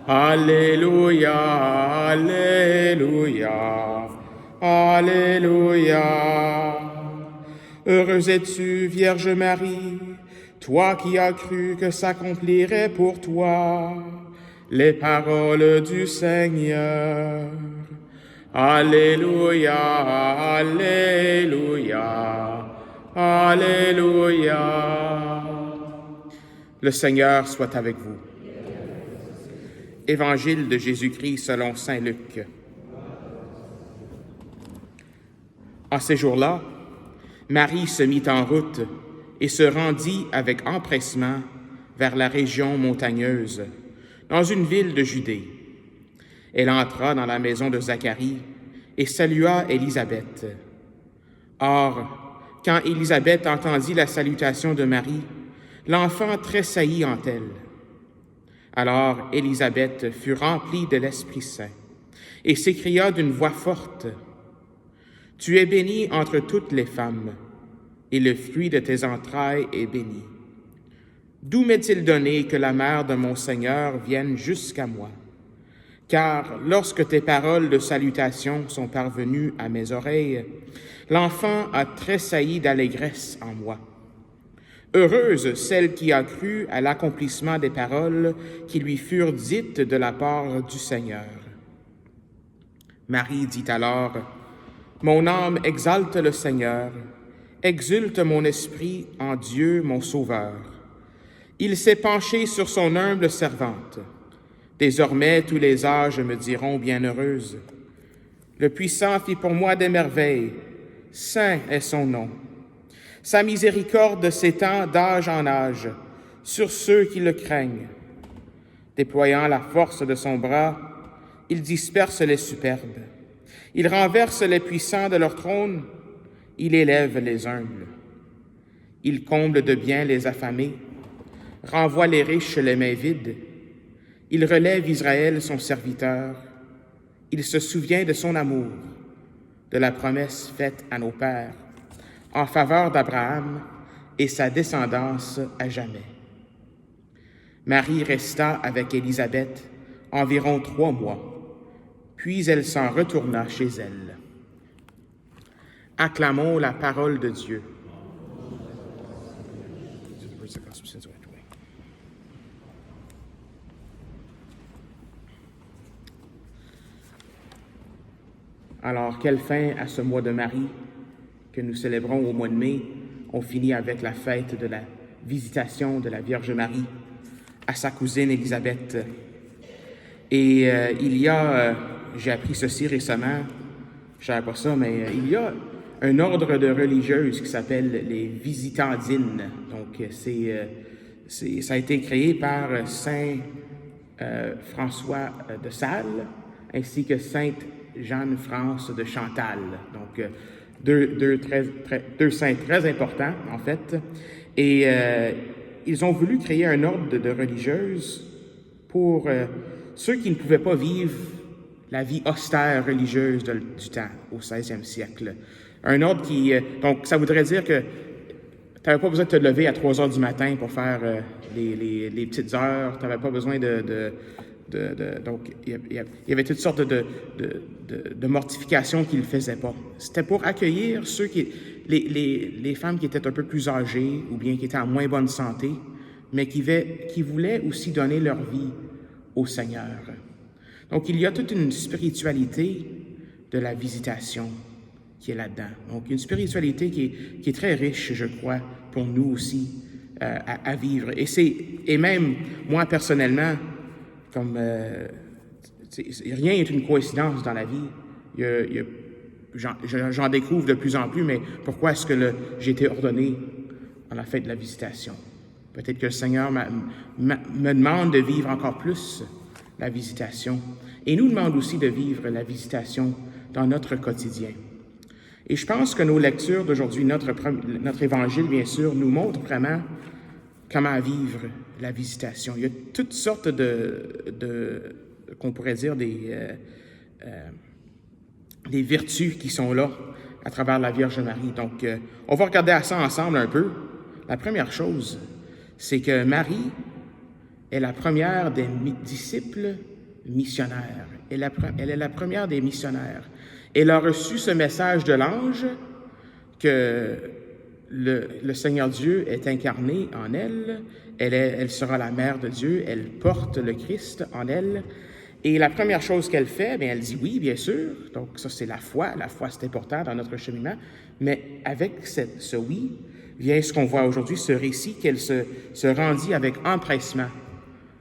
Alléluia, Alléluia, Alléluia. Heureuse es-tu, Vierge Marie, toi qui as cru que s'accomplirait pour toi les paroles du Seigneur. Alléluia, Alléluia, Alléluia. Le Seigneur soit avec vous. Évangile de Jésus-Christ selon saint Luc. En ces jours-là, Marie se mit en route et se rendit avec empressement vers la région montagneuse, dans une ville de Judée. Elle entra dans la maison de Zacharie et salua Élisabeth. Or, quand Élisabeth entendit la salutation de Marie, l'enfant tressaillit en elle. Alors Élisabeth fut remplie de l'Esprit Saint et s'écria d'une voix forte, « Tu es bénie entre toutes les femmes, et le fruit de tes entrailles est béni. D'où m'est-il donné que la mère de mon Seigneur vienne jusqu'à moi? Car lorsque tes paroles de salutation sont parvenues à mes oreilles, l'enfant a tressailli d'allégresse en moi. Heureuse celle qui a cru à l'accomplissement des paroles qui lui furent dites de la part du Seigneur. » Marie dit alors, « Mon âme exalte le Seigneur, exulte mon esprit en Dieu mon Sauveur. Il s'est penché sur son humble servante. Désormais tous les âges me diront bienheureuse. Le Puissant fit pour moi des merveilles, saint est son nom. Sa miséricorde s'étend d'âge en âge sur ceux qui le craignent. Déployant la force de son bras, il disperse les superbes. Il renverse les puissants de leur trône, il élève les humbles. Il comble de bien les affamés, renvoie les riches les mains vides. Il relève Israël son serviteur. Il se souvient de son amour, de la promesse faite à nos pères, en faveur d'Abraham et sa descendance à jamais. » Marie resta avec Élisabeth environ 3 mois, puis elle s'en retourna chez elle. Acclamons la parole de Dieu. Alors, quelle fin à ce mois de Marie que nous célébrons au mois de mai. On finit avec la fête de la visitation de la Vierge Marie à sa cousine Élisabeth. Et j'ai appris ceci récemment, je ne savais pas ça, mais il y a un ordre de religieuses qui s'appelle les Visitandines. Donc, ça a été créé par Saint François de Sales ainsi que Sainte Jeanne-France de Chantal. Donc, deux saints très importants, en fait. Et ils ont voulu créer un ordre de religieuses pour ceux qui ne pouvaient pas vivre la vie austère religieuse du temps, au 16e siècle. Un ordre qui... donc, ça voudrait dire que tu n'avais pas besoin de te lever à 3 heures du matin pour faire les petites heures. Tu n'avais pas besoin donc, il y avait toutes sortes de mortifications qu'ils ne faisaient pas. C'était pour accueillir les femmes qui étaient un peu plus âgées ou bien qui étaient en moins bonne santé, mais qui voulaient aussi donner leur vie au Seigneur. Donc, il y a toute une spiritualité de la visitation qui est là-dedans. Donc, une spiritualité qui est très riche, je crois, pour nous aussi à vivre. Et même, moi, personnellement, comme rien n'est une coïncidence dans la vie. J'en découvre de plus en plus, mais pourquoi est-ce que j'ai été ordonné à la fête de la visitation? Peut-être que le Seigneur me demande de vivre encore plus la visitation et nous demande aussi de vivre la visitation dans notre quotidien. Et je pense que nos lectures d'aujourd'hui, notre évangile, bien sûr, nous montrent vraiment comment vivre la visitation. Il y a toutes sortes qu'on pourrait dire, des vertus qui sont là à travers la Vierge Marie. Donc, on va regarder à ça ensemble un peu. La première chose, c'est que Marie est la première des disciples missionnaires. Elle est la première des missionnaires. Elle a reçu ce message de l'ange que le Seigneur Dieu est incarné en elle. Elle sera la mère de Dieu. Elle porte le Christ en elle. Et la première chose qu'elle fait, bien, elle dit oui, bien sûr. Donc ça, c'est la foi. La foi, c'est important dans notre cheminement. Mais avec ce oui, vient ce qu'on voit aujourd'hui, ce récit qu'elle se rendit avec empressement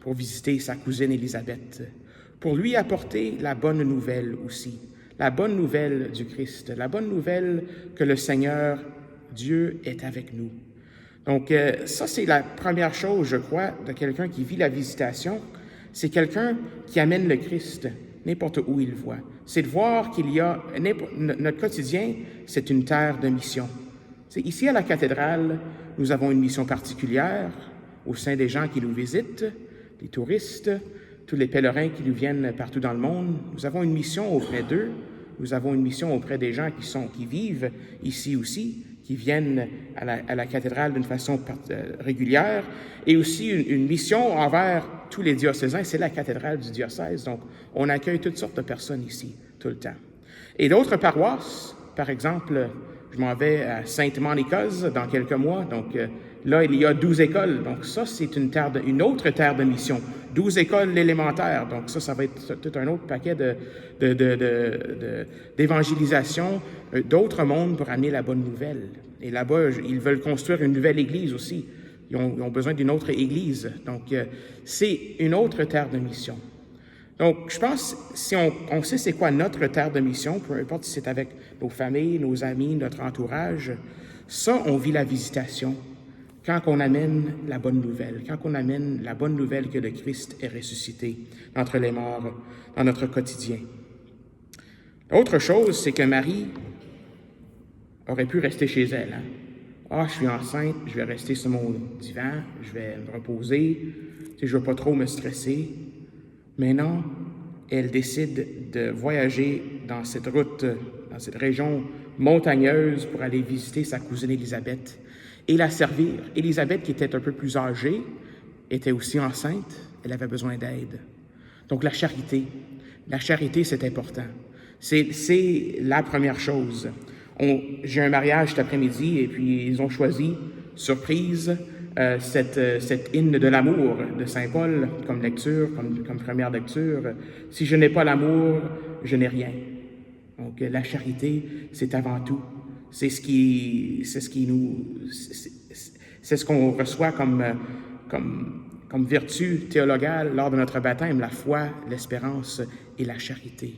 pour visiter sa cousine Élisabeth, pour lui apporter la bonne nouvelle aussi, la bonne nouvelle du Christ, la bonne nouvelle que le Seigneur Dieu est avec nous. Donc ça, c'est la première chose, je crois, de quelqu'un qui vit la visitation. C'est quelqu'un qui amène le Christ n'importe où il voit. C'est de voir qu'il y a... Notre quotidien, c'est une terre de mission. C'est ici à la cathédrale, nous avons une mission particulière au sein des gens qui nous visitent, les touristes, tous les pèlerins qui nous viennent partout dans le monde. Nous avons une mission auprès d'eux. Nous avons une mission auprès des gens qui vivent ici aussi, qui viennent à la cathédrale d'une façon régulière, et aussi une mission envers tous les diocésains. C'est la cathédrale du diocèse, donc on accueille toutes sortes de personnes ici, tout le temps. Et d'autres paroisses, par exemple, je m'en vais à Sainte-Monica's dans quelques mois, donc là, il y a 12 écoles, donc ça, c'est une autre terre de mission. 12 écoles élémentaires, donc ça va être tout un autre paquet d'évangélisation d'autres mondes pour amener la bonne nouvelle. Et là-bas, ils veulent construire une nouvelle église aussi. Ils ont besoin d'une autre église. Donc, c'est une autre terre de mission. Donc, je pense, si on sait c'est quoi notre terre de mission, peu importe si c'est avec nos familles, nos amis, notre entourage, ça, on vit la visitation quand on amène la bonne nouvelle, quand on amène la bonne nouvelle que le Christ est ressuscité d'entre les morts dans notre quotidien. L'autre chose, c'est que Marie aurait pu rester chez elle. Hein? Ah, je suis enceinte, je vais rester sur mon divan, je vais me reposer, je ne veux pas trop me stresser. Mais non, elle décide de voyager dans cette route, dans cette région montagneuse pour aller visiter sa cousine Élisabeth et la servir. Élisabeth, qui était un peu plus âgée, était aussi enceinte, elle avait besoin d'aide. Donc la charité, c'est important. C'est la première chose. J'ai un mariage cet après-midi et puis ils ont choisi, surprise, cette hymne de l'amour de Saint Paul comme lecture, comme première lecture. Si je n'ai pas l'amour, je n'ai rien. Donc la charité, c'est avant tout. C'est ce qu'on reçoit comme vertu théologale lors de notre baptême, la foi, l'espérance et la charité.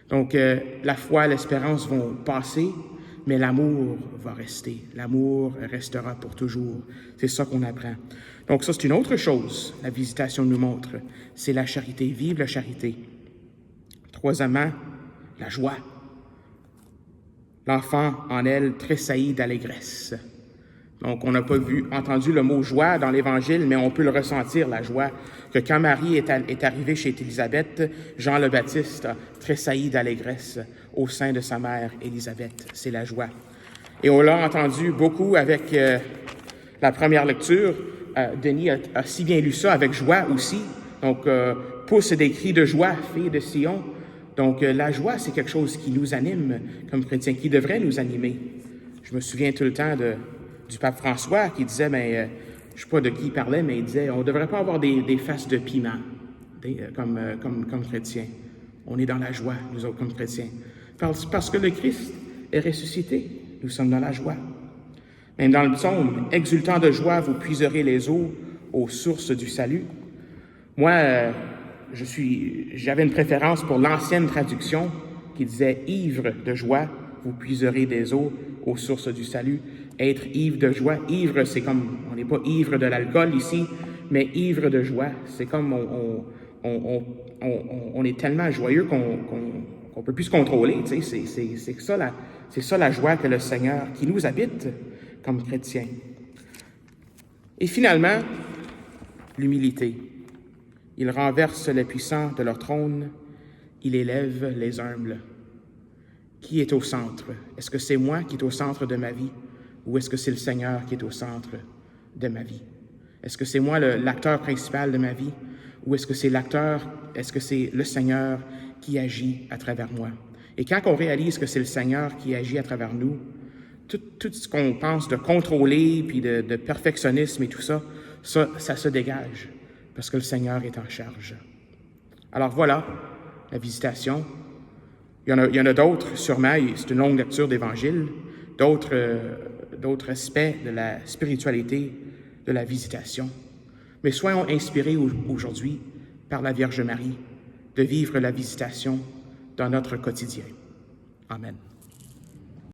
Donc la foi, l'espérance vont passer, mais l'amour va rester. L'amour restera pour toujours. C'est ça qu'on apprend. Donc ça, c'est une autre chose, la visitation nous montre. C'est la charité. Vive la charité. Troisièmement, la joie. L'enfant en elle tressaillit d'allégresse. Donc, on n'a pas entendu le mot joie dans l'Évangile, mais on peut le ressentir, la joie, que quand Marie est arrivée chez Élisabeth, Jean le Baptiste a tressailli d'allégresse au sein de sa mère Élisabeth. C'est la joie. Et on l'a entendu beaucoup avec la première lecture. Denis a si bien lu ça avec joie aussi. Donc, pousse des cris de joie, fille de Sion. Donc, la joie, c'est quelque chose qui nous anime comme chrétiens, qui devrait nous animer. Je me souviens tout le temps du pape François qui disait, je ne sais pas de qui il parlait, mais il disait, on ne devrait pas avoir des faces de piment comme chrétiens. On est dans la joie, nous autres, comme chrétiens. Parce que le Christ est ressuscité, nous sommes dans la joie. Même dans le psaume, exultant de joie, vous puiserez les eaux aux sources du salut. Moi, j'avais une préférence pour l'ancienne traduction qui disait « ivre de joie, vous puiserez des eaux aux sources du salut ». Être ivre de joie, ivre, c'est comme, on n'est pas ivre de l'alcool ici, mais ivre de joie, c'est comme on est tellement joyeux qu'on peut plus se contrôler, tu sais, c'est ça la joie que le Seigneur, qui nous habite comme chrétiens. Et finalement, l'humilité. Il renverse les puissants de leur trône, il élève les humbles. Qui est au centre? Est-ce que c'est moi qui est au centre de ma vie ou est-ce que c'est le Seigneur qui est au centre de ma vie? Est-ce que c'est moi l'acteur principal de ma vie ou est-ce que c'est le Seigneur qui agit à travers moi? Et quand on réalise que c'est le Seigneur qui agit à travers nous, tout ce qu'on pense de contrôler, puis de perfectionnisme et tout ça, ça se dégage parce que le Seigneur est en charge. Alors voilà, la visitation. Il y en a d'autres, sûrement, c'est une longue lecture d'Évangile, d'autres aspects de la spiritualité de la visitation. Mais soyons inspirés aujourd'hui par la Vierge Marie de vivre la visitation dans notre quotidien. Amen.